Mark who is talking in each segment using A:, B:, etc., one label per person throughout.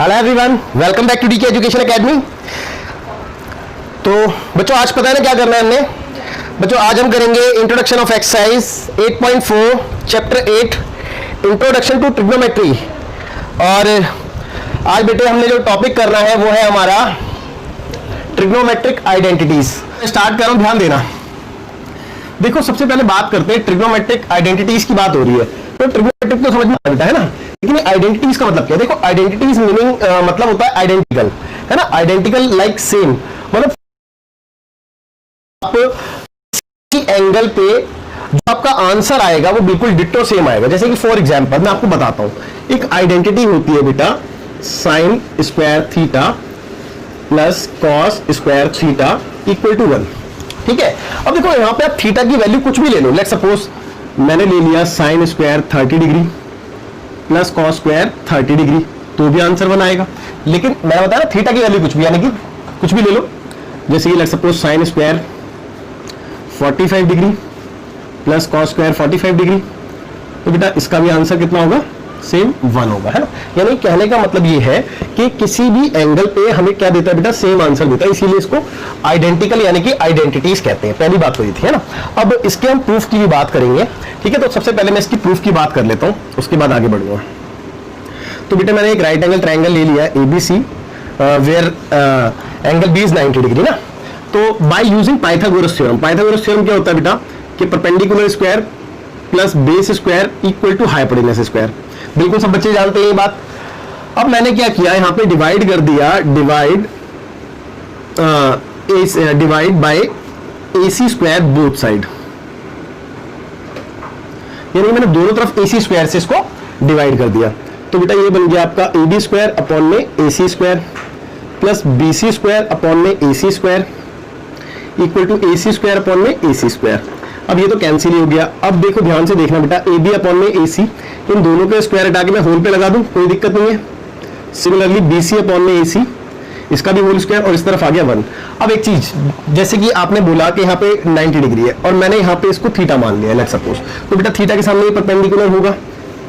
A: Hello everyone, welcome back to DK education academy. तो बच्चों आज पता है ना क्या करना है हमने। बच्चों आज हम करेंगे introduction of exercise 8.4 chapter 8 introduction to trigonometry. और आज बेटे हमने जो टॉपिक करना है वो है हमारा ट्रिग्नोमेट्रिक आइडेंटिटीज। स्टार्ट कर रहा हूं, ध्यान देना। देखो सबसे पहले बात करते हैं ट्रिग्नोमेट्रिक आइडेंटिटीज की बात हो रही है। तो ट्रिग्नोमेट्रिक तो समझ में आता है ना, लेकिन आइडेंटिटीज का मतलब क्या है? देखो आइडेंटिटीज मीनिंग मतलब होता है आइडेंटिकल, है ना। आइडेंटिकल लाइक सेम, मतलब आप एंगल पे जो आपका आंसर आएगा वो बिल्कुल डिट्टो सेम आएगा। जैसे कि फॉर एग्जांपल मैं आपको बताता हूं, एक आइडेंटिटी होती है बेटा sine square theta plus cos square theta equal to 1। ठीक है, अब देखो यहां पे आप थीटा की वैल्यू कुछ भी ले लो। लेट्स सपोज मैंने ले लिया sine square 30 degree plus cos square 30 degree, तो भी आंसर 1 आएगा। लेकिन मैंने बताया थीटा की वैल्यू कुछ भी, यानी कि कुछ भी ले लो। जैसे कि let's suppose sine square 45 degree plus cos square 45 degree, तो बेटा इसका भी आंसर कितना होगा? सेम 1 होगा, है ना। यानी कहने का मतलब ये है कि किसी भी एंगल पे हमें क्या देता है बेटा? सेम आंसर देता है, इसीलिए इसको आइडेंटिकल यानी कि आइडेंटिटीज कहते हैं। पहली बात तो ये थी, है ना। अब इसके हम प्रूफ की भी बात करेंगे, ठीक है। तो सबसे पहले मैं इसकी प्रूफ की बात कर लेता हूं, उसके बाद आगे बढ़ूंगा। तो बेटा मैंने एक राइट एंगल ट्राइंगल ले लिया ABC where angle B is 90 degree ना। तो by using Pythagoras theorem, Pythagoras theorem क्या होता है बेटा कि perpendicular square plus base square equal to hypotenuse square. बिल्कुल सब बच्चे जानते हैं ये बात। अब मैंने क्या किया, यहां पे डिवाइड कर दिया, divide by AC square both side, यानी मैंने दोनों तरफ AC स्क्वायर से इसको डिवाइड कर दिया। तो बेटा ये बन गया आपका AB स्क्वायर अपॉन में AC square plus BC square upon में AC square equal to AC square upon में AC स्क्वायर। अब ये तो कैंसिल ही हो गया। अब देखो ध्यान से देखना बेटा, AB अपॉन में AC, इन दोनों के स्क्वायर हटा के मैं होल पे लगा दूं, कोई दिक्कत नहीं है। सिमिलरली BC अपॉन में AC, इसका भी होल स्क्वायर और इस तरफ आ गया 1। अब एक चीज, जैसे कि आपने बोला कि यहाँ पे 90 डिग्री है और मैंने यहाँ पे इसको थीटा मान लिया लेट्स सपोज, तो बेटा थीटा के सामने ये परपेंडिकुलर होगा,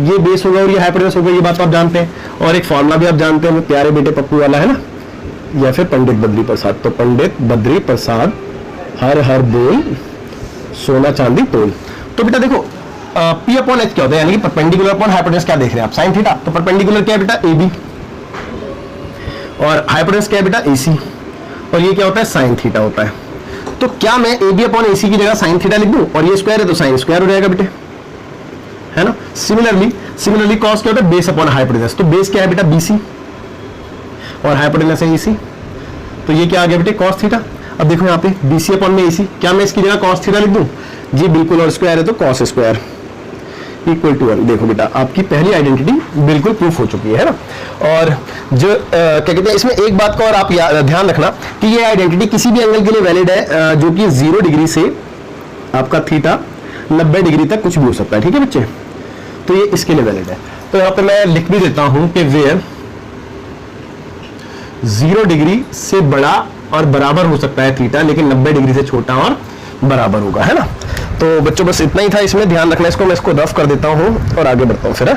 A: ये बेस होगा और ये हाइपोटेनस होगा। ये बात तो आप जानते हैं। और एक फॉर्मूला भी आप जानते हैं, वो प्यारे बेटे पप्पू वाला, है ना, या फिर पंडित बद्री प्रसाद। तो पंडित बद्री प्रसाद हर हर बोल सोना चांदी तोल। तो बेटा देखो P अपॉन H क्या होता है, यानी कि परपेंडिकुलर अपॉन हाइपोटेनस। क्या देख रहे हैं आप? Sine theta. तो परपेंडिकुलर क्या है बेटा? AB, और हाइपोटेनस क्या है बेटा? AC, और ये क्या होता है? साइन थीटा होता है। तो क्या मैं AB अपॉन AC की जगह साइन थीटा लिख दूं? और ये स्क्वायर है तो साइन स्क्वायर हो जाएगा बेटे, है ना। सिमिलरली कॉस क्या होता है? Base upon hypotenuse. तो बेस क्या है बेटा? BC, और हाइपोटेनस है AC, तो ये क्या आ गया बेटे? Cos theta. अब देखो यहाँ पे BC अपॉन में AC, क्या मैं इसकी जगह कॉस थीटा लिख दूं? जी बिल्कुल, और स्क्वायर है तो कॉस स्क्वायर इक्वल टू 1। देखो बेटा आपकी पहली आइडेंटिटी बिल्कुल प्रूफ हो चुकी है ना। और जो क्या कहते हैं, इसमें एक बात का और आप ध्यान रखना कि ये आइडेंटिटी किसी भी एंगल के लिए वैलिड है, जो कि 0 डिग्री से आपका थीटा 90 डिग्री तक कुछ भी हो सकता है। ठीक है बच्चे, तो ये इसके लिए वैलिड है। तो यहाँ पे मैं लिख भी देता हूं कि वेयर 0 डिग्री से बड़ा और बराबर हो सकता है थीटा, लेकिन 90 डिग्री से छोटा और बराबर होगा, है ना। तो बच्चों बस इतना ही था, इसमें ध्यान रखना। इसको मैं इसको रफ कर देता हूं और आगे बढ़ता हूं फिर, है?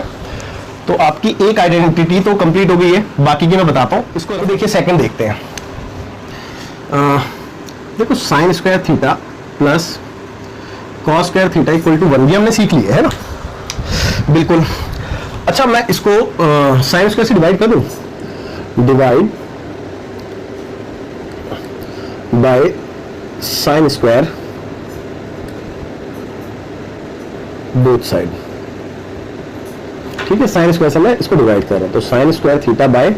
A: तो आपकी एक आइडेंटिटी तो कंप्लीट हो गई है, बाकी की मैं बताता हूं। इसको देखिए, सेकंड देखते हैं। देखो sine square theta plus cos square theta equal to 1 भी हमने सीख लिया है ना, बिल्कुल। अच्छा मैं इसको साइन स्क्वायर से डिवाइड कर दूं, divide by sine square both side. ठीक है, साइन स्क्वायर से मैं इसको डिवाइड कर रहा हूं, तो sine square theta by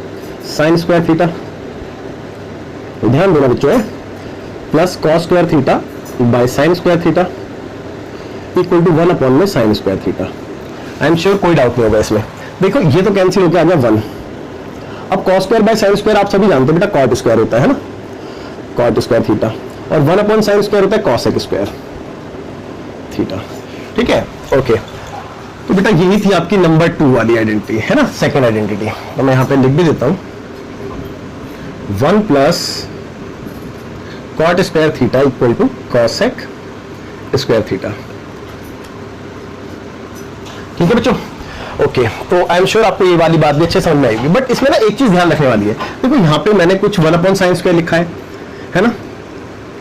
A: sine square theta, ध्यान देना बच्चों, है plus cos square theta by sine square theta equal to 1 upon में sine square theta. I am sure कोई डाउट नहीं होगा इसमें। देखो ये तो कैंसिल होकर आ गया 1। अब cos square by sine square आप सभी जानते हैं बेटा कॉट स्क्वायर होता है ना, कॉट स्क्वायर थीटा, और 1 अपॉन साइन स्क्वायर होता है कॉसेक स्क्वायर थीटा। ठीक है, ओके। तो बेटा यही थी आपकी नंबर 2 वाली आइडेंटिटी, है ना, सेकंड आइडेंटिटी। तो मैं यहां पे लिख भी देता हूं 1 plus cot square theta equal to cosec square theta. ठीक है बच्चों। ओके, तो आई एम श्योर आपको ये वाली बात भी अच्छे समझ में आएगी। बट इसमें ना एक चीज ध्यान रखने वाली है, देखो यहाँ पे मैंने कुछ 1/sin² लिखा है ना,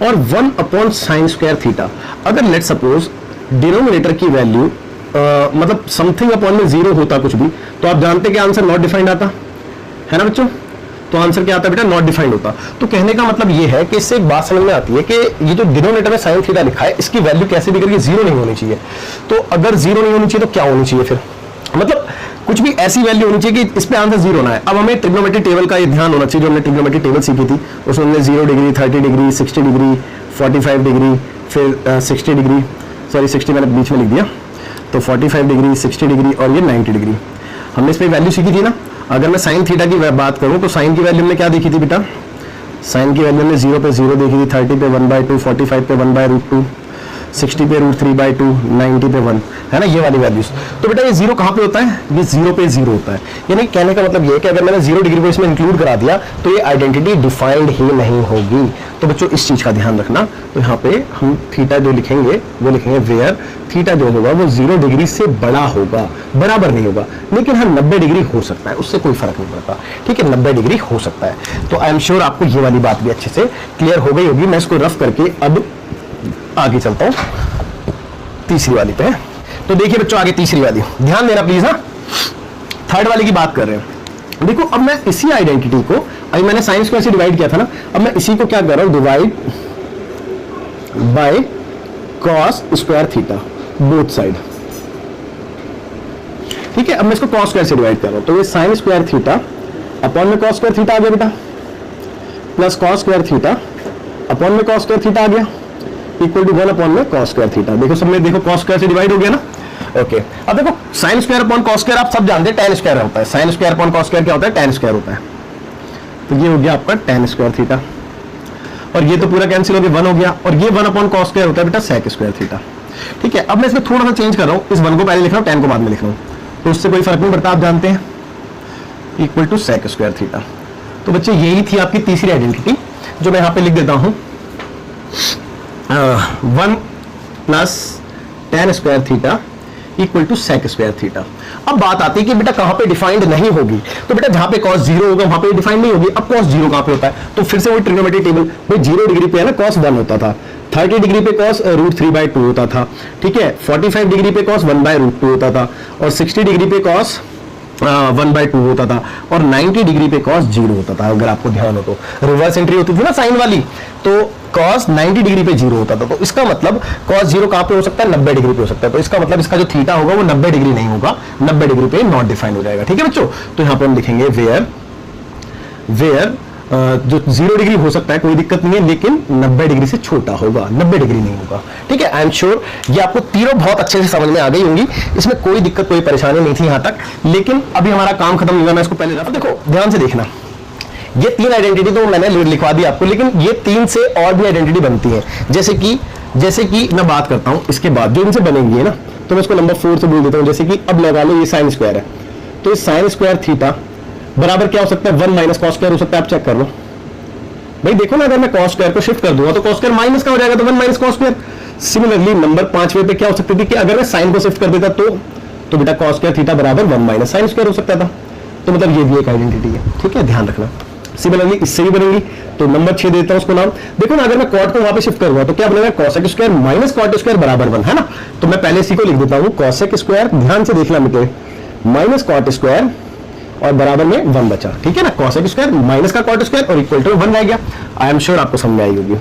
A: और 1/sin² थीटा। अगर लेट सपोज डिनोमिनेटर की वैल्यू मतलब समथिंग अपॉन में 0 होता कुछ भी, तो आप जानते कि आंसर नॉट डिफाइंड आता है ना बच्चों। तो आंसर क्या आता है बेटा, नॉट डिफाइंड होता। तो कहने का मतलब ये है कि इससे एक बात समझ में आती है कि ये जो डिनोमिनेटर में साइन थीटा लिखा है, इसकी वैल्यू कैसे भी करके 0 नहीं होनी चाहिए। तो अगर 0 नहीं होनी चाहिए तो क्या होनी चाहिए फिर, मतलब कुछ भी ऐसी वैल्यू होनी चाहिए कि इस पे आंसर 0 ना है। अब हमें ट्रिग्नोमेट्री टेबल का ये ध्यान होना चाहिए, जो हमने ट्रिग्नोमेट्री टेबल सीखी थी, उसमें हमने 0 डिग्री, 30 डिग्री, 60 डिग्री, 45 डिग्री, फिर 60 डिग्री, सॉरी 60 मैंने बीच में लिख दिया, तो 45 डिग्री, 60 डिग्री और ये 90 डिग्री हमने इस पे वैल्यू सीखी थी ना। अगर मैं साइन थीटा की बात करूं तो साइन की वैल्यू हमने क्या देखी थी बेटा, साइन की वैल्यू हमने 0 पे 0 देखी थी, 30 पे 1/2, 45 पे 1/√2, 60 पे √3/2, 90 पे 1, है ना, ये वाली वैल्यूज। तो बेटा ये 0 कहाँ पे होता है, ये 0 पे 0 होता है। यानी कहने का मतलब ये है कि अगर मैंने 0 डिग्री को इसमें इंक्लूड करा दिया तो ये आइडेंटिटी डिफाइंड ही नहीं होगी। तो बच्चों इस चीज का ध्यान रखना। तो यहाँ पे हम थीटा जो लिखेंगे वो लिखेंगे वेयर थीटा जो होगा वो 0 डिग्री से बड़ा होगा, बराबर नहीं होगा, लेकिन हाँ 90 डिग्री हो सकता है, उससे कोई फर्क नहीं पड़ता, ठीक है, 90 डिग्री हो सकता है। तो आई एम श्योर आपको ये वाली बात भी अच्छे से क्लियर हो गई होगी। मैं इसको रफ करके अब आगे चलता हूं तीसरी वाली पे। तो देखिए बच्चों आगे तीसरी वाली ध्यान देना प्लीज। हाँ, थर्ड वाली की बात कर रहे हैं। देखो अब मैं इसी आइडेंटिटी को, अभी मैंने साइन स्क्वायर से डिवाइड किया था ना, अब मैं इसी को क्या कर रहा हूं, divide by cos square theta both side, ठीक है। अब मैं इसको कॉस स्क्वायर से डिवाइड कर रहा हूं, तो ये साइन स्क्वायर थीटा अपॉन में कॉस स्क्वायर थीटा आ गया बेटा, plus cos square theta upon में कॉस स्क्वायर थीटा आ गया, इक्वल टू 1 अपॉन में कॉस स्क्वायर थीटा। देखो सब में देखो कॉस स्क्वायर से डिवाइड हो गया ना। ओके, अब देखो sine square upon cos square आप सब जानते हैं tan स्क्वायर होता है, sine square upon cos square क्या होता है, tan स्क्वायर होता है। तो ये हो गया आपका tan स्क्वायर थीटा, और ये तो पूरा कैंसिल हो गया, 1 हो गया, और ये 1 अपॉन कॉस स्क्वायर होता है बेटा sec स्क्वायर थीटा, ठीक है। अब मैं इसमें थोड़ा सा चेंज कर रहा हूं, इस 1 को पहले लिख रहा हूं, tan को बाद में लिख रहा हूं, तो उससे कोई फर्क नहीं पड़ता, आप जानते हैं, equal to sec square theta. तो बच्चे यही थी आपकी तीसरी आइडेंटिटी, जो मैं यहां पे लिख देता हूं 1 plus tan square theta equal to sec square theta. अब बात आती है कि बेटा कहां पे डिफाइंड नहीं होगी, तो बेटा जहां पे cos 0 होगा वहां पे डिफाइंड नहीं होगी। अब cos 0 कहां पे होता है, तो फिर से वही ट्रिग्नोमेट्री टेबल, भाई 0 डिग्री पे है ना cos 1 होता था, 30 डिग्री पे cos √3/2 होता था, ठीक है, 45 डिग्री पे cos 1/√2 होता था, और 60 डिग्री पे cos 1/2 होता था, और 90 डिग्री पे cos 0 होता था। अगर आपको ध्यान हो तो रिवर्स एंट्री होती थी ना साइन वाली, तो cos 90 डिग्री पे 0 होता था। तो इसका मतलब cos 0 कहां पे हो सकता है, 90 डिग्री पे हो सकता है। तो इसका मतलब इसका जो थीटा होगा वो 90 डिग्री नहीं होगा, 90 डिग्री पे नॉट डिफाइंड हो जाएगा, ठीक है बच्चों। तो यहां पे हम लिखेंगे वेयर जो 0 डिग्री हो सकता है कोई दिक्कत नहीं है, लेकिन 90 डिग्री से छोटा होगा, 90 डिग्री नहीं होगा, ठीक है। आई एम श्योर ये आपको तीनों बहुत अच्छे से समझ में आ गई होंगी, इसमें कोई दिक्कत कोई परेशानी नहीं थी यहां तक। लेकिन अभी हमारा काम खत्म नहीं हुआ, मैं इसको पहले रखा, देखो ध्यान से देखना, ये 3 आइडेंटिटी तो मैंने लिखवा दी आपको, लेकिन ये 3 से और भी आइडेंटिटी बनती है। जैसे कि मैं बात करता हूं इसके बाद जो इनसे बनेंगी है ना, तो मैं इसको नंबर 4 से बोल देता हूं। जैसे कि अब लगा लो ये साइन स्क्वायर है, तो ये साइन स्क्वायर थीटा बराबर क्या हो सकता है, 1 माइनस कॉस स्क्वायर हो सकता है। आप चेक कर लो भाई, देखो ना, अगर मैं कॉस स्क्वायर को शिफ्ट कर दूंगा तो कॉस स्क्वायर माइनस का हो जाएगा, तो 1 minus cos square. Similarly number 5वें पे क्या हो सकती थी कि अगर मैं साइन को शिफ्ट कर देता तो बेटा कॉस स्क्वायर थीटा बराबर 1 माइनस साइन स्क्वायर हो सकता था। तो मतलब ये भी एक आइडेंटिटी है, ठीक है, ध्यान रखना। सिमिलरली इससे भी बनेगी, तो नंबर 6 देता हूं उसको नाम। देखो ना, अगर मैं कॉट को वहां पे शिफ्ट करूंगा तो क्या बनेगा, cosec square minus cot square बराबर 1, है ना। तो मैं पहले इसी को लिख देता हूं, कॉसेक स्क्वायर, ध्यान से देखना बेटे, माइनस कॉट स्क्वायर और बराबर में 1 बचा, ठीक है ना, कॉसेक स्क्वायर माइनस का कॉट स्क्वायर और इक्वल टू 1 रह गया। आई एम श्योर आपको समझ आई होगी।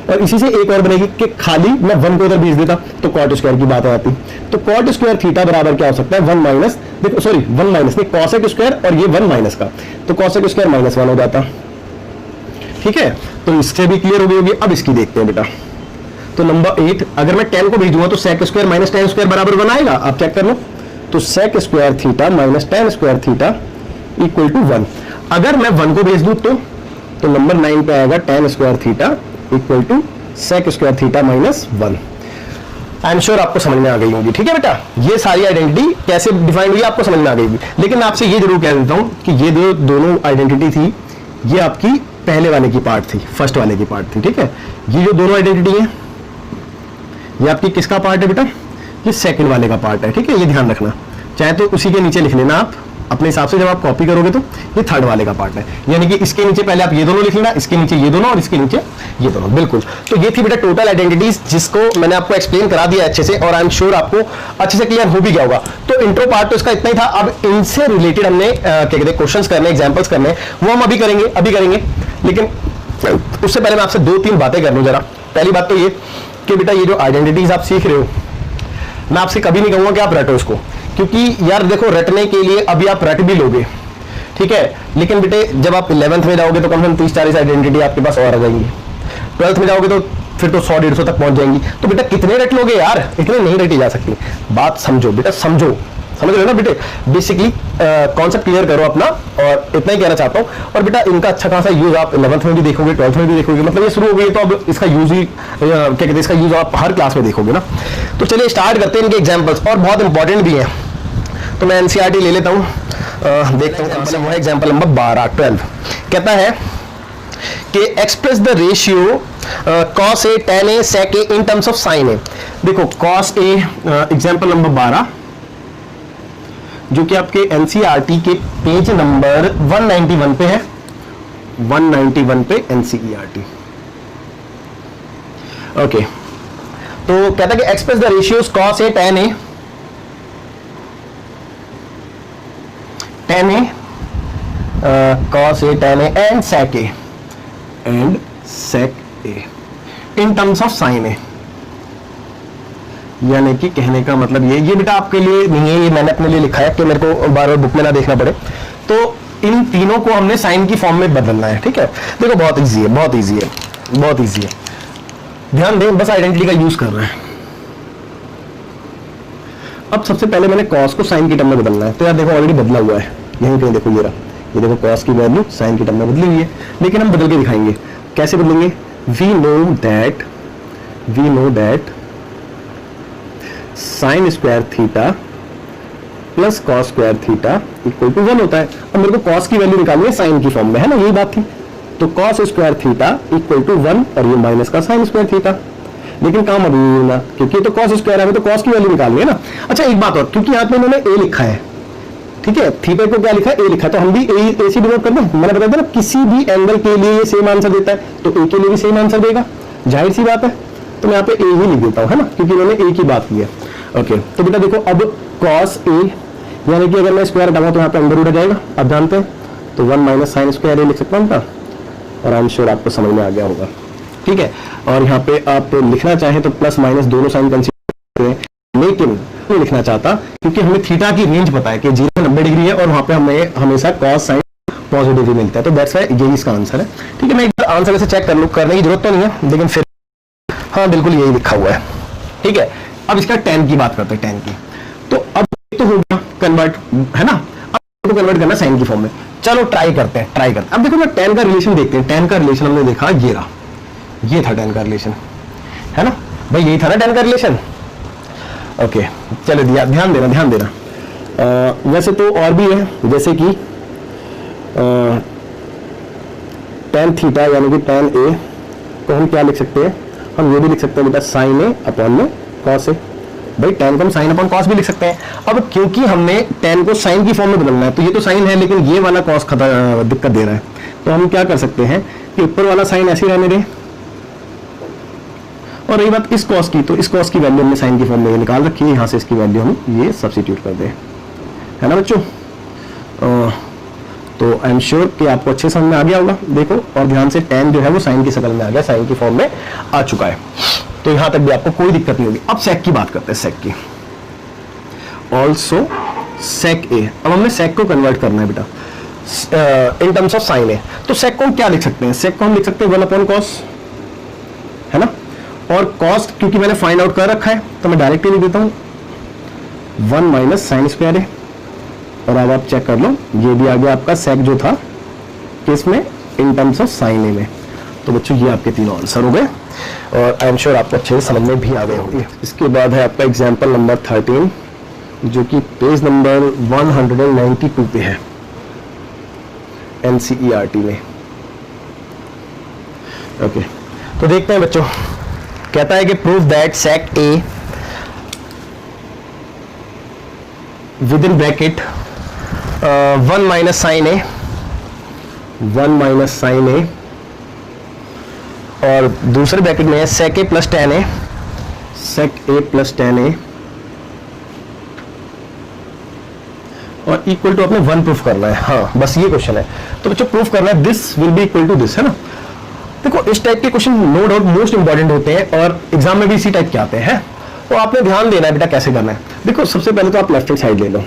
A: और इसी से एक और बनेगी कि खाली मैं 1 को इधर भेज देता तो कॉट स्क्वायर की बात आ जाती। तो कॉट स्क्वायर थीटा बराबर क्या हो सकता है, 1 माइनस, देखो सॉरी 1 माइनस नहीं, कॉसेक स्क्वायर और ये 1 माइनस का, तो कॉसेक स्क्वायर माइनस 1 हो जाता, ठीक है। तो इससे भी क्लियर हो गई होगी। अब इसकी देखते हैं बेटा, तो नंबर 8, अगर मैं 10 को भेजूंगा तो sec square minus tan square बराबर 1 आएगा, आप चेक कर लो। तो sec square theta minus tan square theta equal to 1। अगर मैं 1 को भेज दूं तो नंबर 9 पे आएगा tan square theta equal to sec square theta minus 1। I am sure आपको समझ में आ गई होगी, ठीक है बेटा। ये सारी आइडेंटिटी कैसे डिफाइन हुई आपको समझ में आ गई होगी। लेकिन मैं आपसे ये जरूर कह देता हूं कि ये दोनों आइडेंटिटी थी, ये आपकी पहले वाले की पार्ट थी, फर्स्ट वाले की पार्ट थी, ठीक है। ये जो दोनों आइडेंटिटी है ये आपकी किसका पार्ट है बेटा, ये सेकंड वाले का पार्ट है, ठीक है, ये ध्यान रखना। चाहे तो उसी के नीचे लिख लेना आप अपने हिसाब से, जब आप कॉपी करोगे तो ये थर्ड वाले का पार्ट है, यानी कि इसके नीचे पहले आप ये दोनों लिख लेना, इसके नीचे ये दोनों और इसके नीचे ये दोनों, बिल्कुल। तो ये थी बेटा टोटल आइडेंटिटीज, जिसको मैंने आपको एक्सप्लेन करा दिया अच्छे से, और आई एम श्योर आपको अच्छे से क्लियर हो भी गया होगा। तो इंट्रो पार्ट तो इसका इतना ही था। अब इनसे रिलेटेड हमने क्या कहते हैं क्वेश्चंस करने, एग्जांपल्स करने, वो हम अभी करेंगे, लेकिन उससे पहले मैं आपसे 2-3 बातें कर लूं जरा। पहली बात तो ये कि बेटा ये जो आइडेंटिटीज आप सीख रहे हो, मैं आपसे कभी नहीं कहूंगा कि आप रटो इसको, क्योंकि यार देखो रटने के लिए अभी आप रट भी लोगे, ठीक है, लेकिन बेटे जब आप 11th में जाओगे तो कम से कम 30-40 आइडेंटिटी आपके पास और आ जाएंगी। 12th में जाओगे तो फिर तो 100-150 तक पहुंच जाएंगी। तो बेटा कितने रट लोगे यार, इतने नहीं रटी जा सकती। बात समझो बेटा, समझ रहे हो ना बेटे, बेसिकली कॉन्सेप्ट क्लियर करो अपना, और इतना ही कहना चाहता हूं। और बेटा इनका अच्छा खासा यूज आप 11th में भी देखोगे, 12th में भी देखोगे, मतलब ये शुरू हो गई तो अब इसका यूज ही क्या कहते हैं, इसका यूज आप हर क्लास में देखोगे ना। तो चलिए स्टार्ट करते हैं इनके एग्जाम्पल्स, और बहुत इंपॉर्टेंट भी है। तो मैं एनसीईआरटी ले लेता हूं, देखता हूं। वो है एग्जाम्पल नंबर 12 कहता है कि express the ratio cos a tan a sec a in terms of sin a। देखो cos a एग्जाम्पल नंबर 12 जो कि आपके एनसीईआरटी के पेज नंबर 191 पे है, 191 पे एनसीईआरटी। ओके, तो कहता है कि express the ratios cos a tan a cos a tan a and sec a in terms of sin a। यानी कि कहने का मतलब ये बेटा आपके लिए नहीं है, ये मैंने अपने लिए लिखा है कि मेरे को बार बार बुक में ना देखना पड़े। तो इन तीनों को हमने साइन की फॉर्म में बदलना है, ठीक है। देखो बहुत इजी है, बहुत इजी है, बहुत इजी है, ध्यान दें, बस आइडेंटिटी का यूज कर रहे हैं। अब सबसे पहले मैंने कॉस को साइन की टर्म में बदलना है, तो यार देखो ऑलरेडी बदला हुआ है, यहीं कहीं देखो ये रहा, ये देखो कॉस की वैल्यू साइन की टर्म में बदली हुई है, लेकिन हम बदल के दिखाएंगे। कैसे बदलेंगे? We know that sine square theta plus cos square theta equal to 1 होता है। अब मेरे को कॉस की वैल्यू निकालनी है साइन की फॉर्म में, है ना, यही बात थी। तो cos square theta equal to 1 और ये माइनस का साइन स्क्वायर थीटा, लेकिन काम अभी नहीं होना क्योंकि तो कॉस स्क्वायर है, तो कॉस की वैल्यू निकालनी है ना। अच्छा एक बात और, क्योंकि यहाँ पे इन्होंने ए लिखा है, ठीक है, थीटा को क्या लिखा है, ए लिखा है, तो हम भी ए से डिनोट कर दें। मैंने बताया था ना, किसी भी एंगल के लिए ये सेम आंसर देता है, तो ए के लिए भी सेम आंसर देगा, जाहिर सी बात है। तो मैं यहाँ पे ए ही लिख देता हूँ, है ना, क्योंकि इन्होंने ए की बात की है। ओके, तो बेटा देखो अब कॉस ए, यानी कि अगर मैं स्क्वायर हटाऊंगा तो यहाँ पे अंडर रूट आ जाएगा, आप जानते हैं, तो 1 माइनस साइन स्क्वायर ए लिख सकता हूँ, और आई एम श्योर आपको समझ में आ गया होगा, ठीक है। और यहाँ पे आप लिखना चाहें तो प्लस माइनस दोनों साइन कंसीडर करें, लेकिन नहीं लिखना चाहता क्योंकि हमें थीटा की रेंज पता है कि 0 से 90 डिग्री है, और वहां पे हमें हमेशा कॉस साइन पॉजिटिव ही मिलता है, तो दैट्स व्हाई यही इसका आंसर है, ठीक है। मैं एक बार आंसर ऐसे चेक कर लूं, करने की जरूरत तो नहीं है, लेकिन फिर हाँ बिल्कुल यही लिखा हुआ है, ठीक है। अब इसका tan की बात करते हैं, tan की। तो अब तो हो गया कन्वर्ट, है ना, अब तो कन्वर्ट करना साइन की फॉर्म में। चलो ट्राई करते हैं। अब देखो ना tan का रिलेशन देखते हैं। tan का रिलेशन हमने देखा, ये रहा, ये था tan का रिलेशन, है ना भाई, यही था ना tan का रिलेशन। ओके चलो ध्यान देना। वैसे तो और भी है, जैसे कि tan थीटा यानी कि tan a को हम क्या लिख सकते हैं, हम ये भी लिख सकते हैं बेटा साइन ए अपॉन में कॉस ए। भाई tan को हम साइन अपॉन कॉस भी लिख सकते हैं। अब क्योंकि हमने tan को साइन की फॉर्म में बदलना है, तो ये तो साइन है लेकिन ये वाला कॉस दिक्कत दे रहा है, तो हम क्या कर सकते हैं कि ऊपर वाला साइन ऐसे रहने दें, और रही बात इस कॉस की, तो इस कॉस की वैल्यू हमने साइन की फॉर्म में निकाल रखी है, यहाँ से इसकी वैल्यू हम ये सब्स्टिट्यूट कर दें, है ना बच्चों। तो आई एम श्योर कि आपको अच्छे समझ में आ गया होगा। देखो और ध्यान से, tan जो है वो साइन की शक्ल में आ गया, साइन की फॉर्म में आ चुका है, तो यहां तक भी आपको कोई दिक्कत नहीं होगी। अब सेक की बात करते हैं, सेक की। ऑल्सो सेक ए, अब हमने सेक को कन्वर्ट करना है बेटा इन टर्म्स ऑफ साइन ए। तो सेक को हम क्या लिख सकते हैं, सेक को हम लिख सकते हैं 1 अपॉन कॉस, है ना, और कॉस क्योंकि मैंने फाइंड आउट कर रखा है तो मैं डायरेक्टली लिख देता हूं 1 माइनस साइन स्क्वायर ए। और अब आप चेक कर लो, ये भी आ गया आपका सेक जो था किसमें, इन टर्म्स ऑफ साइन ए में। तो बच्चों ये आपके तीनों आंसर हो गए, और आई एम श्योर आपको अच्छे से समझ में भी आ गए होंगे। इसके बाद है आपका एग्जाम्पल नंबर 13 जो कि पेज नंबर 192 पे है एनसीईआरटी में। ओके, तो देखते हैं बच्चों, कहता है कि prove that sec A with in bracket 1 minus sine A, 1 minus sine A, और दूसरे ब्रैकेट में है sec A plus tan A, sec A plus tan A, और इक्वल टू अपने 1 प्रूफ करना है। हाँ, बस ये क्वेश्चन है। तो बच्चों प्रूफ करना है this will be equal to this, है ना। देखो इस टाइप के question no doubt most important होते हैं और एग्जाम में भी इसी टाइप के आते हैं। तो आपने ध्यान देना है बेटा कैसे करना है। देखो सबसे पहले तो आप लेफ्ट हैंड साइड ले लो।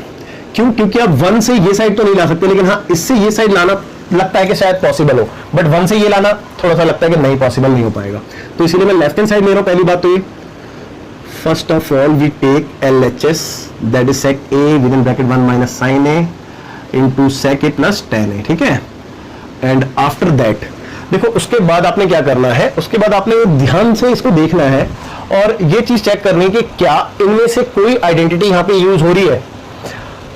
A: क्यों? क्योंकि आप 1 से ये साइड तो नहीं ला सकते, लेकिन हाँ इससे ये साइड लाना लगता है कि शायद पॉसिबल हो, बट 1 से ये लाना थोड़ा सा लगता है कि नहीं, पॉसिबल नहीं हो पाएगा। तो इसीलिए मैं लेफ्ट हैंड साइड ले रहा हूं। पहली बात तो ये, first of all we take LHS that is sec a with in bracket 1 minus sin a into sec a plus tan a, ठीक है। एंड आफ्टर दैट देखो उसके बाद आपने क्या करना है, उसके बाद आपने ध्यान से इसको देखना है और ये चीज चेक करनी है कि क्या इनमें से कोई आइडेंटिटी यहां पे यूज हो रही है।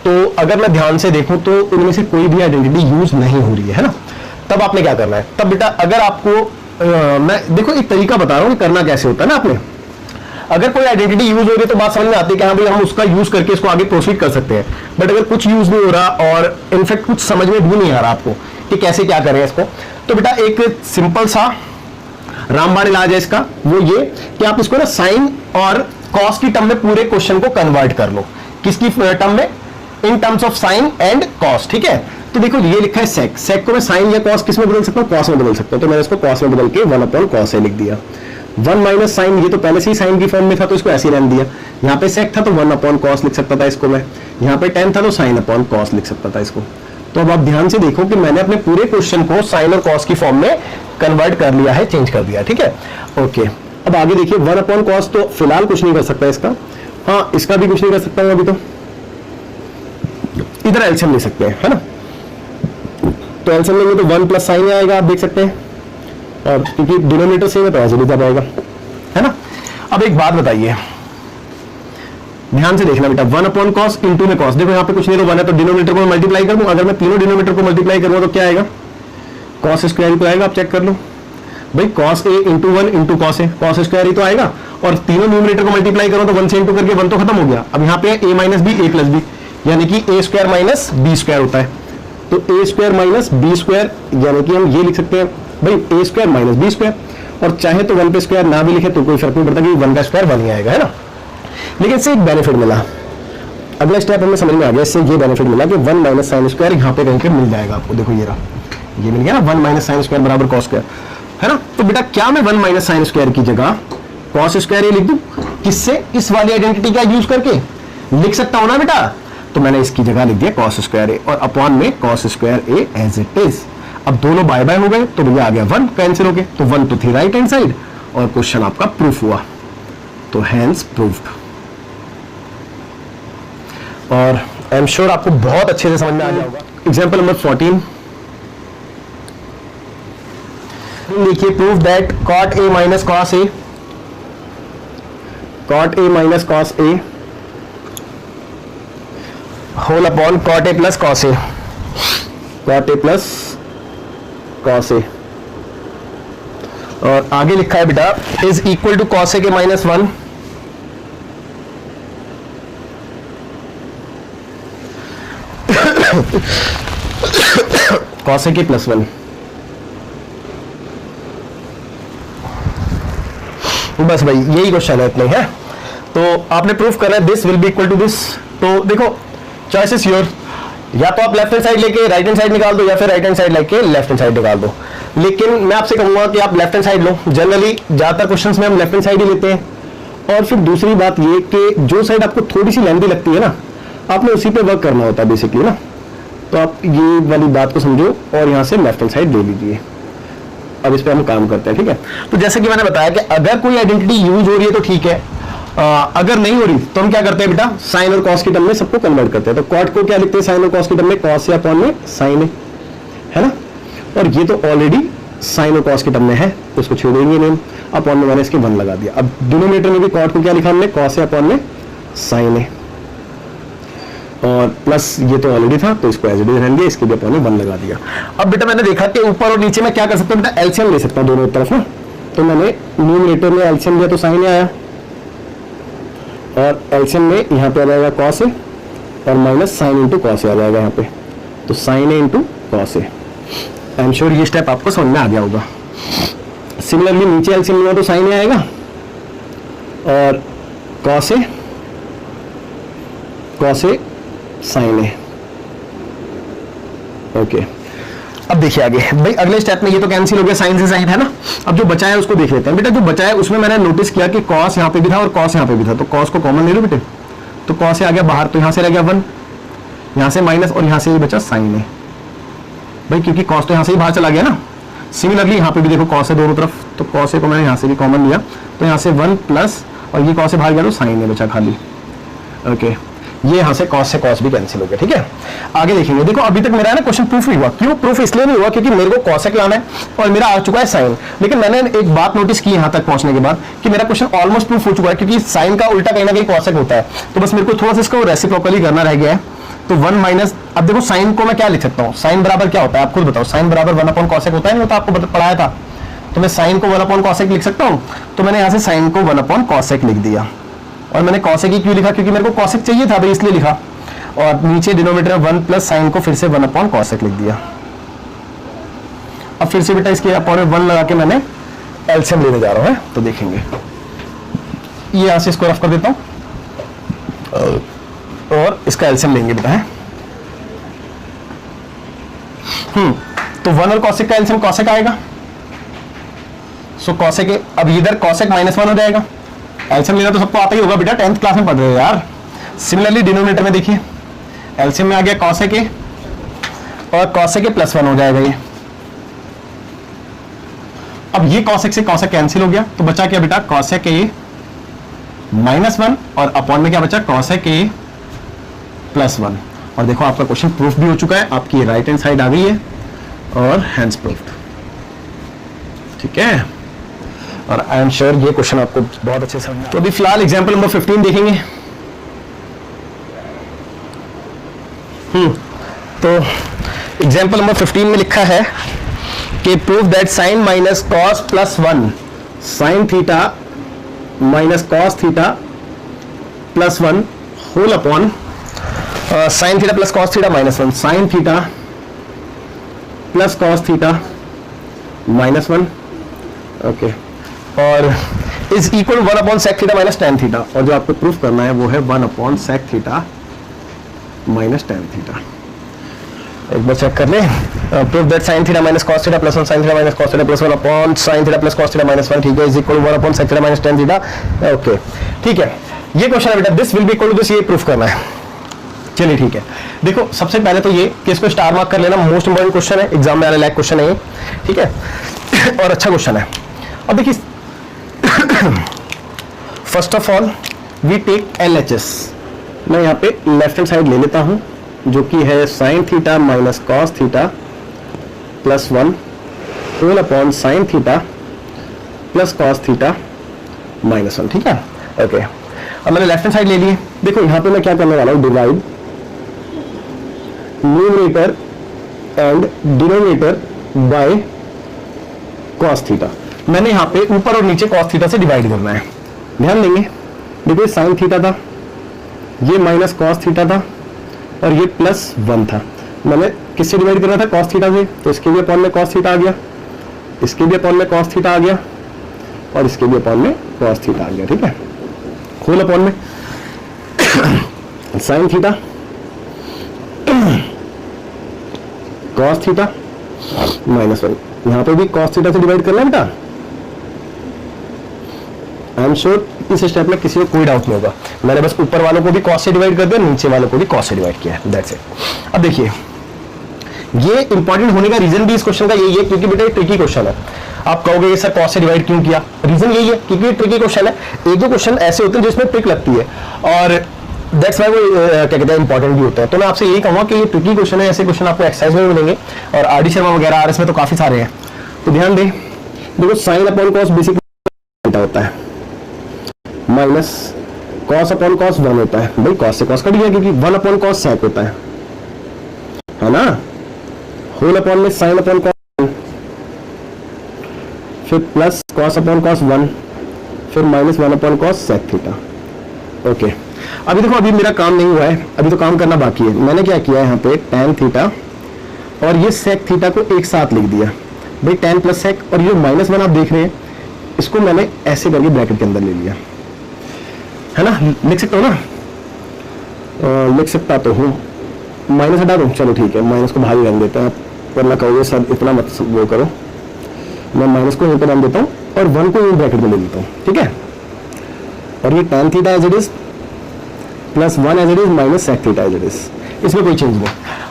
A: तो अगर मैं ध्यान से देखूं तो इनमें से कोई भी आइडेंटिटी यूज नहीं हो रही है ना। तब आपने क्या करना है, तब बेटा अगर आपको मैं देखो एक तरीका बता रहा हूं कि करना कैसे होता है ना। आपने अगर कोई आइडेंटिटी यूज हो रही है तो बात समझ में आती है कि हाँ भाई हम उसका यूज करके इसको आगे प्रोसीड कर सकते हैं। बट अगर कुछ यूज नहीं हो रहा और इनफैक्ट कुछ समझ में भी नहीं आ रहा आपको कि कैसे क्या करें इसको, तो बेटा एक सिंपल सा रामबाण इलाज है इसका, वो ये कि आप इसको ना साइन और कॉस की टर्म में पूरे क्वेश्चन को कन्वर्ट कर लो। किसकी टर्म में? In terms of sine and cos, ठीक है। तो देखो ये लिखा है सेक, सेक को मैं साइन या कॉस किस में बदल सकता हूँ? कॉस में बदल सकता हूँ। तो मैंने इसको कॉस में बदल के 1 अपॉन कॉस ए लिख दिया। 1 माइनस साइन, ये तो पहले से ही साइन की फॉर्म में था तो इसको ऐसे ही रहने दिया। यहाँ पे सेक था तो 1 अपॉन कॉस लिख सकता था इसको मैं, यहाँ पे टेन था तो साइन अपॉन कॉस लिख सकता था इसको। तो अब आप ध्यान से देखो कि मैंने अपने पूरे क्वेश्चन को साइन और कॉस की फॉर्म में कन्वर्ट कर लिया है, चेंज कर दिया, ठीक है। ओके, अब आगे देखिए 1 अपॉन कॉस तो फिलहाल कुछ नहीं कर सकता इसका, हाँ इसका भी कुछ नहीं कर सकता हूं अभी। तो इधर एलसीएम ले सकते हैं, है ना। तो एलसीएम लेंगे तो 1 प्लस साइन आएगा, आप देख सकते हैं, और क्योंकि डिनोमिनेटर सेम है तो ऐसे भी तब आएगा, है ना। अब एक बात बताइए, ध्यान से देखना बेटा, 1 अपॉन कॉस इंटू में कॉस, देखो यहाँ पे कुछ नहीं तो 1 है तो डिनोमिनेटर को मल्टीप्लाई कर दूं। अगर मैं तीनों डिनोमिनेटर को मल्टीप्लाई करूंगा तो क्या आएगा? कॉस स्क्वायर ही तो आएगा। आप चेक कर लो भाई, cos A into 1 into cos A, cos square ही तो आएगा। और तीनों न्यूमरेटर को मल्टीप्लाई करो तो 1 से इंटू करके 1 तो खत्म हो गया। अब यहाँ पे a minus b, a plus b, यानी कि a square minus B square होता है। तो a square minus B square, यानी कि हम ये लिख सकते हैं भाई a square minus B square. और चाहे तो 1 पे स्क्वायर ना भी लिखे तो कोई फर्क नहीं पड़ता, कि 1 का स्क्वायर 1 ही आएगा, है ना। लेकिन इससे एक बेनिफिट मिला, अगला स्टेप हमें समझ में आ गया। इससे ये बेनिफिट मिला कि 1 माइनस साइन स्क्वायर यहाँ पे कहीं पे मिल जाएगा आपको। देखो ये रहा, ये मिल गया ना, 1 माइनस साइन स्क्वायर बराबर कॉस स्क्वायर, है ना। तो बेटा क्या मैं 1 माइनस साइन स्क्वायर की जगह कॉस स्क्वायर ए लिख दूं? किससे? इस वाली आइडेंटिटी का यूज करके लिख सकता हूं ना बेटा। तो मैंने इसकी जगह लिख दिया कॉस स्क्वायर ए और अपॉन में cos square A as it is. अब दोनों बाय बाय हो गए तो भैया आ गया 1 कैंसिल हो गए, तो 1 तो थी राइट हैंड साइड और क्वेश्चन आपका प्रूफ हुआ। तो हैंस प्रूफ्ड। और आई एम श्योर आपको बहुत अच्छे से समझ में आ गया होगा। एग्जाम्पल नंबर 14 देखिए, proof that cot A minus cos A, cot A minus cos A whole upon cot A plus cos A, cot A plus cos A. और आगे लिखा है बेटा is equal to cos A के minus 1 cos A के plus 1। बस भाई यही क्वेश्चन है, इतना ही है। तो आपने प्रूफ करना है this will be equal to this. तो देखो चॉइस इज योर, या तो आप लेफ्ट हैंड साइड लेके राइट हैंड साइड निकाल दो या फिर राइट हैंड साइड लेके लेफ्ट हैंड साइड निकाल दो। लेकिन मैं आपसे कहूंगा कि आप लेफ्ट हैंड साइड लो। जनरली ज्यादातर क्वेश्चंस में हम लेफ्ट हैंड साइड ही लेते हैं। और फिर दूसरी बात ये कि जो साइड आपको थोड़ी सी लेंथी लगती है ना, आपने उसी पे वर्क करना होता है बेसिकली ना। तो आप ये वाली बात को समझो और यहाँ से लेफ्ट हैंड साइड ले लीजिए। अब इस पे हम काम करते हैं, ठीक है। तो जैसे कि मैंने बताया कि अगर कोई आइडेंटिटी यूज हो रही है तो ठीक है, अगर नहीं हो रही तो हम क्या करते हैं बेटा, साइन और कॉस की टर्म में सबको कन्वर्ट करते हैं। तो कॉट को क्या लिखते हैं साइन और कॉस की टर्म में? कॉस या अपॉन में साइन है ना। और ये तो ऑलरेडी साइन और कॉस की टर्म में है तो उसको छोड़ देंगे नेम, अपॉन में मैंने इसके 1 लगा दिया। अब डिनोमिनेटर में भी कॉट को क्या लिखा हमने? कॉस या अपॉन में साइन है। और प्लस ये तो ऑलरेडी था तो इसको एज इट इज रहने दिया, इसके भी अपॉन में 1 लगा दिया। अब बेटा मैंने देखा कि ऊपर और नीचे में क्या कर सकता हूँ बेटा, एलसीएम ले सकता हूँ दोनों तरफ ना। तो मैंने न्यूमरेटर में एलसीएम लिया तो साइन आया, और एलसीएम में यहाँ पे आ जाएगा कॉस है और minus sine into cos A आ जाएगा यहाँ पे, तो sine A into cos A. I am sure ये स्टेप आपको समझ में आ गया होगा। सिमिलरली नीचे एलसीएम लिया तो साइन ए आएगा और cos A sign A. Okay, अब देखिए आगे भाई, अगले स्टेप में ये तो कैंसिल हो गया, साइन से साइन है ना। अब जो बचा है उसको देख लेते हैं। बेटा जो बचा है उसमें मैंने नोटिस किया कि कॉस यहाँ पे भी था और कॉस यहाँ पे भी था, तो कॉस को कॉमन ले लो बेटे, तो कॉस से आ गया बाहर, तो यहाँ से रह गया 1, यहाँ से माइनस और यहाँ से ये बचा साइन है भाई, क्योंकि कॉस तो यहाँ से ही बाहर चला गया ना। सिमिलरली यहाँ पे भी देखो कॉस है दोनों तरफ, तो कॉस को मैंने यहाँ से भी कॉमन लिया, तो यहाँ से 1 प्लस और ये कॉस से बाहर गया तो साइन है बचा खाली। ओके, ये यहाँ से कॉस भी कैंसिल हो गया। ठीक है, आगे देखेंगे। देखो अभी तक मेरा ना क्वेश्चन प्रूफ नहीं हुआ। क्यों प्रूफ इसलिए नहीं हुआ क्योंकि मेरे को कॉसेक लाना है और मेरा आ चुका है साइन। लेकिन मैंने एक बात नोटिस की यहाँ तक पहुंचने के बाद कि मेरा क्वेश्चन ऑलमोस्ट प्रूफ हो चुका है, क्योंकि साइन का उल्टा कहीं ना कहीं कॉसेक होता है। तो बस मेरे को थोड़ा सा इसको रेसिप्रोकली करना रह गया है। तो 1 माइनस, अब देखो साइन को मैं क्या लिख सकता हूँ, साइन बराबर क्या होता है आप खुद बताओ। साइन बराबर 1 अपॉन कॉसेक होता है, नहीं होता? आपको पढ़ाया था। तो मैं साइन को 1 अपॉन कॉसेक लिख सकता हूँ, तो मैंने यहाँ से साइन को 1 अपॉन कॉसेक लिख दिया। और मैंने कॉसेक ही क्यों लिखा, क्योंकि मेरे को कॉसेक चाहिए था भाई, इसलिए लिखा। और नीचे डिनोमिनेटर 1 प्लस साइन को फिर से 1 अपॉन कॉसेक लिख दिया। अब फिर से बेटा इसके अपॉन 1 लगा के मैंने एलसीएम लेने जा रहा हूं, तो देखेंगे। ये यहां से इसको रफ कर देता हूं और इसका एलसीएम लेंगे बेटा है। तो 1 और कॉसेक का एलसीएम कॉसेक आएगा, सो कॉसेक, अब इधर कॉसेक -1 हो जाएगा। एलसीएम लेना तो सबको आता ही होगा बेटा, 10th क्लास में पढ़ रहे हो यार। सिमिलरली डिनोमिनेटर में देखिए एलसीएम में आ गया कॉसेक ए और कॉसेक ए +1 हो जाएगा ये। अब ये कॉसेक से कॉसेक कैंसिल हो गया, तो बचा क्या बेटा, कॉसेक ए -1 और अपॉन में क्या बचा, कॉसेक ए +1। और देखो आपका क्वेश्चन प्रूफ भी हो चुका है, आपकी राइट हैंड साइड आ गई है और हैंड्स प्रूफ्ड। ठीक है, और आई एम श्योर ये क्वेश्चन आपको बहुत अच्छे से समझ। तो अभी फिलहाल एग्जांपल नंबर 15 देखेंगे। तो एग्जांपल नंबर 15 में लिखा है कि prove that sine minus cos +1 sine theta minus cos theta +1 whole upon sine theta plus cos theta -1 sine theta plus cos theta -1। Okay, और is equal 1 upon sec theta minus tan theta. और जो आपको proof करना है वो है 1 upon sec theta minus tan theta. एक बार चेक कर ले। Proof that sine theta minus cos theta +1 sine theta minus cos theta +1 upon sine theta plus cos theta -1, ठीक है, is equal 1 upon sec theta minus tan theta. Okay, ठीक है, ये question है बेटा, this will be equal to this, ये proof करना है। चलिए ठीक है, देखो सबसे पहले तो ये कि इसको स्टार मार्क कर लेना, मोस्ट इंपॉर्टेंट क्वेश्चन है, एग्जाम में आने लायक क्वेश्चन है ये। ठीक है, और अच्छा क्वेश्चन है। अब देखिए first of all we take LHS। मैं यहाँ पे लेफ्ट हैंड साइड ले लेता हूँ, जो कि है sine theta minus cos theta +1 whole upon sine theta plus cos theta -1। ठीक है, ओके। अब मैंने लेफ्ट हैंड साइड ले लिए। देखो यहाँ पे मैं क्या करने वाला हूँ, divide numerator and denominator by cos theta. मैंने यहाँ पे ऊपर और नीचे कॉस थीटा से डिवाइड करना है। ध्यान देंगे, देखिए साइन थीटा था, ये माइनस कॉस थीटा था और ये +1 था। मैंने किससे डिवाइड करना था, कॉस थीटा से, तो इसके भी अपॉन में कॉस थीटा आ गया, इसके भी अपॉन में कॉस थीटा आ गया और इसके भी अपॉन में कॉस थीटा आ गया। ठीक है, होल अपॉन में साइन थीटा कॉस थीटा -1। यहां पे भी कॉस थीटा से डिवाइड करना है बेटा। आई एम श्योर इस स्टेप में किसी को कोई डाउट नहीं होगा। मैंने बस ऊपर वालों को भी कॉस से डिवाइड कर दिया, नीचे वालों को भी कॉस से डिवाइड किया है, दैट्स इट। अब देखिए ये इंपॉर्टेंट होने का रीजन भी इस क्वेश्चन का यही है, क्योंकि बेटा ये ट्रिकी क्वेश्चन है। आप कहोगे ये सर कॉस से डिवाइड क्यों किया, रीजन यही है क्योंकि ये ट्रिकी क्वेश्चन है। एक दो क्वेश्चन ऐसे होते हैं जिसमें ट्रिक लगती है और दैट्स व्हाई वो क्या कहते हैं इंपॉर्टेंट भी होता है। तो मैं आपसे यही कहूंगा कि ये ट्रिकी क्वेश्चन है, ऐसे क्वेश्चन आपको एक्सरसाइज में मिलेंगे और RD शर्मा वगैरह RS में तो काफी सारे हैं। तो ध्यान दें, देखो साइन अपॉन कॉस बेसिकली होता है माइनस कॉस अपॉन कॉस 1 होता है। भाई कॉस से कॉस कट गया क्योंकि 1 अपॉन कॉस सेक होता है ना। होल अपॉन में साइन अपॉन कॉस, फिर प्लस कॉस अपॉन कॉस 1, फिर -1 upon cos sec theta. Okay, अभी देखो अभी मेरा काम नहीं हुआ है, अभी तो काम करना बाकी है। मैंने क्या किया यहाँ पे tan थीटा और ये sec थीटा को एक साथ लिख दिया भाई, tan प्लस sec, और ये -1 आप देख रहे हैं इसको मैंने ऐसे करके ब्रैकेट के अंदर ले लिया है ना। लिख सकता हूँ ना, लिख सकता तो हूँ, माइनस हटा दूँ, चलो ठीक है माइनस को बाहर ही रख देते हैं। आप वरना कहोगे सर इतना मत वो करो, मैं माइनस को यहीं पर रख देता हूँ और 1 को यहीं ब्रैकेट में ले लेता हूँ, ठीक है। और ये tan theta as it is plus 1 as it is minus sec theta as it is, इसमें कोई चेंज नहीं।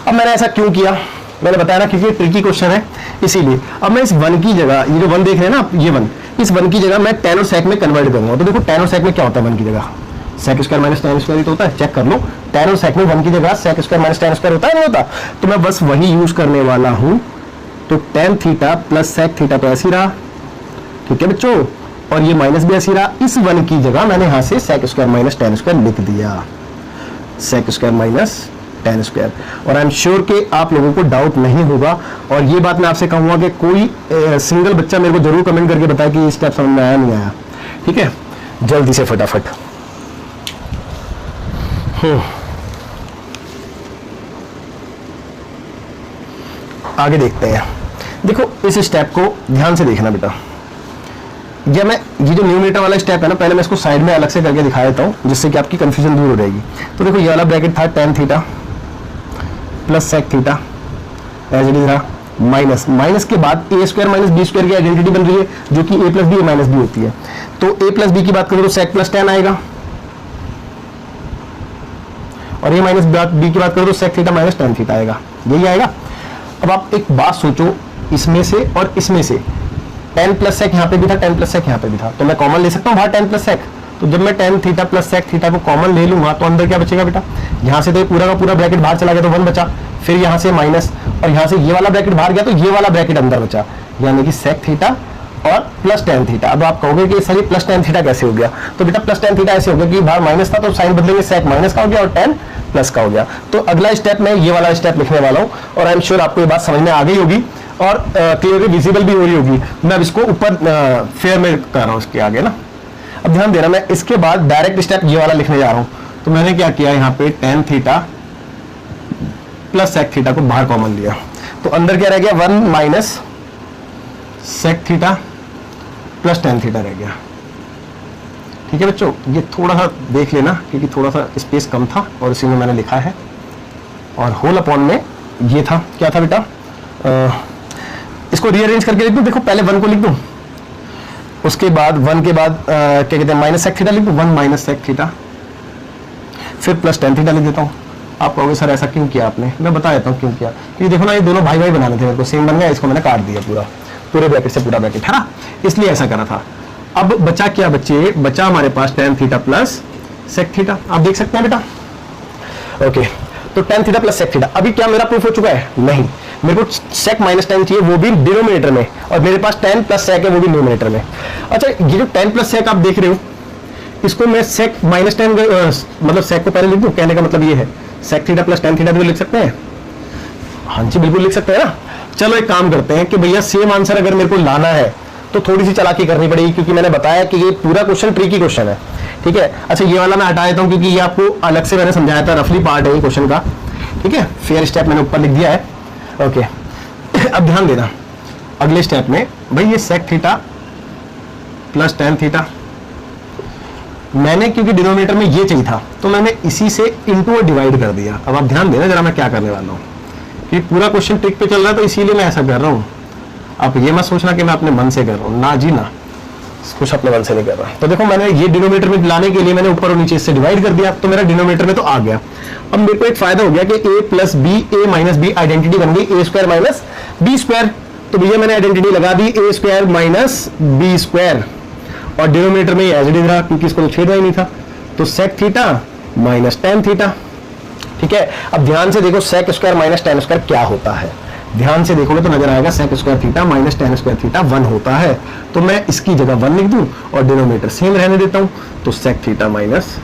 A: अब मैंने ऐसा क्यों किया, मैंने बताया ना क्योंकि ट्रिकी क्वेश्चन है इसीलिए। अब मैं इस 1 की जगह, ये जो 1 देख रहे हैं ना आप, ये 1, इस 1 की जगह मैं tan और sec में कन्वर्ट करूंगा। तो देखो tan और sec में क्या होता है 1 की जगह, sec square minus tan square तो होता है, चेक कर लो। tan और sec में 1 की जगह sec square minus tan square होता है, नहीं होता? तो मैं बस वही यूज करने वाला हूं। तो tan theta plus sec theta तो ऐसी रहा, ठीक है बच्चों, और ये माइनस भी ऐसी रहा। इस 1 की जगह मैंने यहां से sec square minus tan square लिख दिया, sec square minus tan square. और आई एम श्योर कि आप लोगों को डाउट नहीं होगा। और ये बात मैं आपसे कहूंगा कि कोई सिंगल बच्चा मेरे को जरूर कमेंट करके बताए कि ये स्टेप समझ में आया नहीं आया, ठीक है। जल्दी से फटाफट आगे देखते हैं। देखो इस स्टेप को ध्यान से देखना बेटा, या मैं ये जो न्यूमरेटर वाला स्टेप है ना, पहले मैं इसको साइड में अलग से करके दिखा देता हूँ जिससे कि आपकी कंफ्यूजन दूर हो जाएगी। तो देखो ये वाला ब्रैकेट था tan theta plus sec theta as it is रहा, माइनस माइनस के बाद a square minus b square की आइडेंटिटी बन रही है जो कि a plus b minus b होती है। तो a प्लस बी की बात करो तो sec प्लस tan आएगा, और ये माइनस b की बात करो तो sec theta minus tan theta आएगा, यही आएगा। अब आप एक बात सोचो, इसमें से और इसमें से tan प्लस sec यहाँ पे भी था, tan प्लस sec यहाँ पे भी था, तो मैं कॉमन ले सकता हूँ बाहर tan प्लस sec। तो जब मैं tan theta plus sec theta को कॉमन ले लूंगा तो अंदर क्या बचेगा बेटा, यहाँ से तो पूरा का पूरा ब्रैकेट बाहर चला गया तो 1 बचा, फिर यहाँ से माइनस, और यहाँ से ये वाला ब्रैकेट बाहर गया तो ये वाला ब्रैकेट अंदर बचा, यानी कि sec थीटा और प्लस tan थीटा। अब आप कहोगे कि सर ये प्लस tan थीटा कैसे हो गया, तो बेटा प्लस tan थीटा ऐसे हो गया कि बाहर माइनस था तो साइन बदलेंगे, sec माइनस का हो गया और tan प्लस का हो गया। तो अगला स्टेप मैं ये वाला स्टेप लिखने वाला हूँ, और आई एम श्योर आपको ये बात समझ में आ गई होगी और क्लियरली विजिबल भी हो रही होगी। मैं अब इसको ऊपर फेयर में कर रहा हूँ इसके आगे ना। अब ध्यान देना, मैं इसके बाद डायरेक्ट स्टेप ये वाला लिखने जा रहा हूँ। तो मैंने क्या किया, यहाँ पे tan theta plus sec theta को बाहर कॉमन लिया, तो अंदर क्या रह गया 1 minus sec theta plus tan theta रह गया, ठीक है बच्चों। ये थोड़ा सा देख लेना क्योंकि थोड़ा सा स्पेस कम था और इसी में मैंने लिखा है, और होल अपॉन में ये था, क्या था बेटा, इसको रीअरेंज करके लिख दूं। देखो पहले 1 को लिख दूं, उसके बाद 1 के बाद क्या कहते हैं माइनस sec थीटा लिख दूं, 1 माइनस sec थीटा, फिर प्लस tan थीटा लिख देता हूँ। आप कहोगे सर ऐसा क्यों किया आपने, मैं बता देता हूँ क्यों किया। क्योंकि देखो ना ये दोनों भाई भाई बनाने थे, मेरे को सेम बन गया, इसको मैंने काट दिया पूरे ब्रैकेट से पूरा ब्रैकेट, है ना, इसलिए ऐसा करा था। अब बचा क्या बच्चे, बचा हमारे पास tan theta plus sec theta, आप देख सकते हैं बेटा। ओके, तो tan theta plus sec theta, अभी क्या मेरा प्रूफ हो चुका है, नहीं, मेरे को sec माइनस tan चाहिए, वो भी डिनोमिनेटर में, और मेरे पास tan प्लस sec है वो भी न्यूमरेटर में। अच्छा ये जो tan प्लस sec आप देख रहे हो, इसको मैं sec माइनस tan मतलब sec को पहले लिख दूं, कहने का मतलब ये है sec theta plus tan theta भी लिख सकते हैं, हाँ जी बिल्कुल लिख सकते हैं ना। चलो एक काम करते हैं कि भैया सेम आंसर अगर मेरे को लाना है तो थोड़ी सी चालाकी करनी पड़ेगी, क्योंकि मैंने बताया कि ये पूरा क्वेश्चन ट्रिकी क्वेश्चन है, ठीक है। अच्छा ये वाला मैं हटा देता हूँ क्योंकि ये आपको अलग से मैंने समझाया था, रफली पार्ट है ये क्वेश्चन का, ठीक है। फेयर स्टेप मैंने ऊपर लिख दिया है, ओके। अब ध्यान देना अगले स्टेप में, भाई ये sec theta plus tan theta, मैंने क्योंकि डिनोमिनेटर में ये चाहिए था तो मैंने इसी से इंटू डिवाइड कर दिया। अब आप ध्यान देना जरा मैं क्या करने वाला हूँ, कि पूरा क्वेश्चन ट्रिक पे चल रहा है तो इसीलिए मैं ऐसा कर रहा हूँ। आप ये मत सोचना कि मैं अपने मन से कर रहा हूँ, ना जी ना, कुछ अपने मन से नहीं कर रहा। तो देखो मैंने ये डिनोमिनेटर में लाने के लिए मैंने ऊपर और नीचे इससे डिवाइड कर दिया, तो मेरा डिनोमिनेटर में तो आ गया। अब मेरे को एक फायदा हो गया कि a plus B, A minus B identity बन गई a square minus B square. तो भैया मैंने आइडेंटिटी लगा दी a square minus B square, और डिनोमिनेटर में एज इट इज रहा क्योंकि इसको तो छेड़ा ही नहीं था। तो sec theta minus tan theta, ठीक है। अब ध्यान से देखो sec square minus tan square क्या होता है, ध्यान से देखोगे तो नजर आएगा sec square theta minus tan square theta 1 होता है। तो मैं इसकी जगह 1 लिख दूं और डिनोमिनेटर सेम रहने देता हूं, तो sec theta minus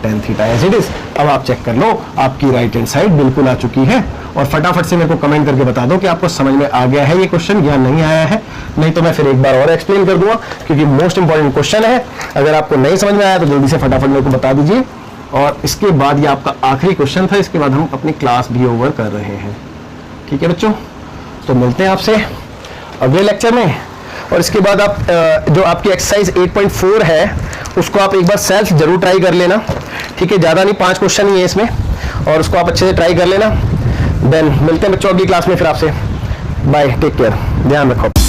A: tan theta as it is. अब आप चेक कर लो, आपकी राइट हैंड साइड बिल्कुल आ चुकी है। और फटाफट से मेरे को कमेंट करके बता दो कि आपको समझ में आ गया है ये क्वेश्चन या नहीं आया है, नहीं तो मैं फिर एक बार और एक्सप्लेन कर दूंगा क्योंकि मोस्ट इंपॉर्टेंट क्वेश्चन है। अगर आपको नहीं समझ में आया तो जल्दी से फटाफट मेरे को बता दीजिए और इसके बाद ये आपका आखिरी क्वेश्चन था, इसके बाद हम अपनी क्लास भी ओवर कर रहे हैं। ठीक है बच्चों, तो मिलते हैं आपसे अगले लेक्चर में। और इसके बाद आप जो आपकी एक्सरसाइज 8.4 है उसको आप एक बार सेल्फ जरूर ट्राई कर लेना। ठीक है, ज़्यादा नहीं, 5 क्वेश्चन ही है इसमें, और उसको आप अच्छे से ट्राई कर लेना। देन मिलते हैं बच्चों अगली क्लास में फिर आपसे। बाय, टेक केयर, ध्यान रखो।